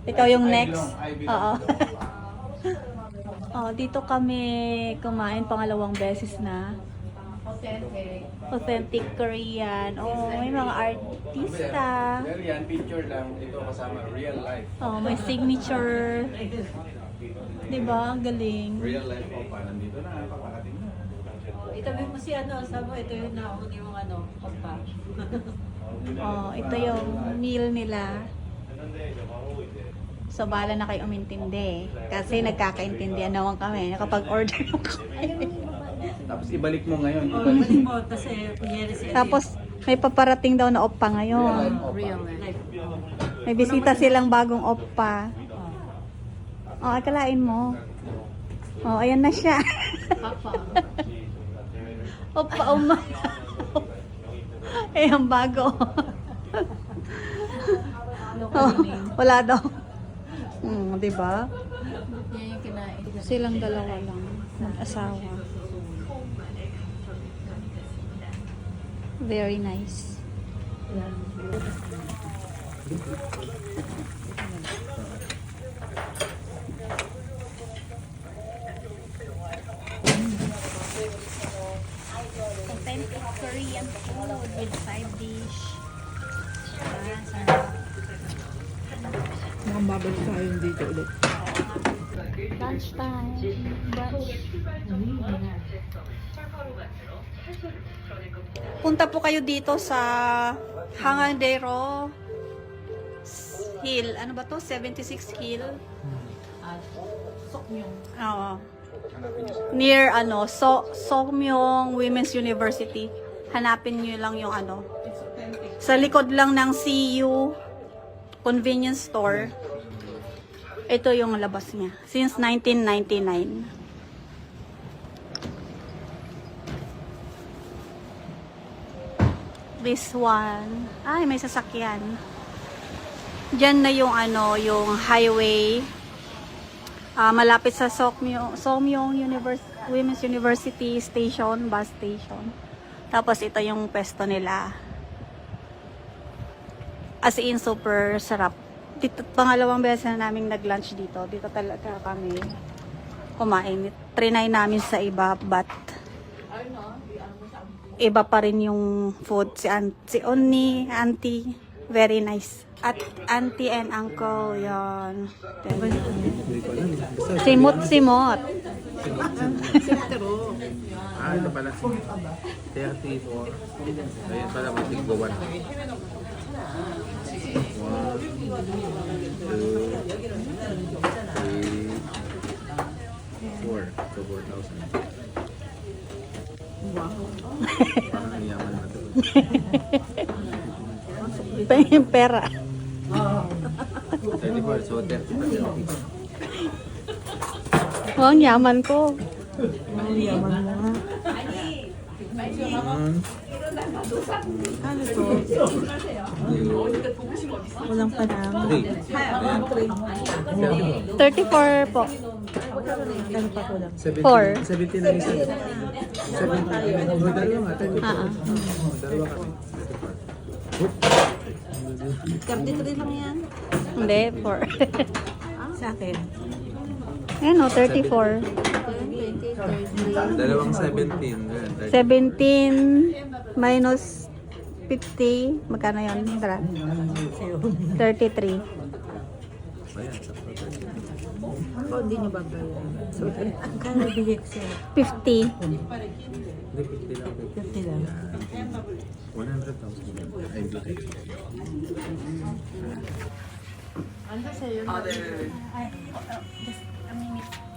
Ikaw yung next. Oo. Oh, dito kami kumain pangalawang beses na. Authentic Korean. Oh, may mga artista. Yan, picture lang. Ito kasama real life. Oh, may signature. 'Di ba? Ang galing. Real life opa. Nandito na. Paparating na. Itabi mo si ano, sabi ito yung naon yung ano, opa. Oh, ito yung meal nila. So, bahala na kayo umintindi. Kasi nagkakaintindihan naman kami kapag order mo kami. Tapos ibalik mo ngayon. Balik mo, kasi kunyari si Tapos, may paparating daw na oppa ngayon. real life. May bisita silang bagong oppa. Oh, akalain mo. Oh, ayan na siya. Papa. Oppa, uma. Ayan, bago. Oh, wala daw. Di ba? Yan yung kinain. Silang dalawa lang, mag-asawa. Very nice. Authentic Korean food with side dish. Ah, sarap. Mukhang babalik tayo dito ulit. Lunch time. Brunch. Punta po kayo dito sa Hangadero Hill. Ano ba to? 76 Hill. At sokmyong. Oo. Near Sokmyong Women's University. Hanapin niyo lang yung ano. Sa likod lang ng CU convenience store. Ito yung labas niya. Since 1999. This one. Ay, may sasakyan. Diyan na yung ano, yung highway. Malapit sa Sokmyong Women's University Station, bus station. Tapos ito yung pwesto nila. As in, super sarap. Dito, pangalawang beses na namin nag-lunch dito. Dito talaga kami kumain. Trinay namin sa iba, but iba pa rin yung food. Si Onni, auntie, very nice. At auntie and uncle, yan. Simot-simot. Ito pala. 34. Ayan pala, matigbawan. 1, 2, 3, 4. So 4,000. Wow. Parang yaman na ito. Pera. 34, so 30. Oh, ang yaman ko. Ang yaman na. Ano to? Walang panang. 34 po. Ano pa ko lang? 4. 17 na isa. 17. Dalawa nga. Dalawa kami. 33 lang yan. Hindi, 4. Sa akin. Ayan o, 34. Dalawang 17. 17 minus 50. Magkano yun? Tara. 33. Ako hindi niyo bagayan. So, ang kala bigay ko sa'yo. 50. 50 lang. 100,000. Ay, hindi. Just a minute.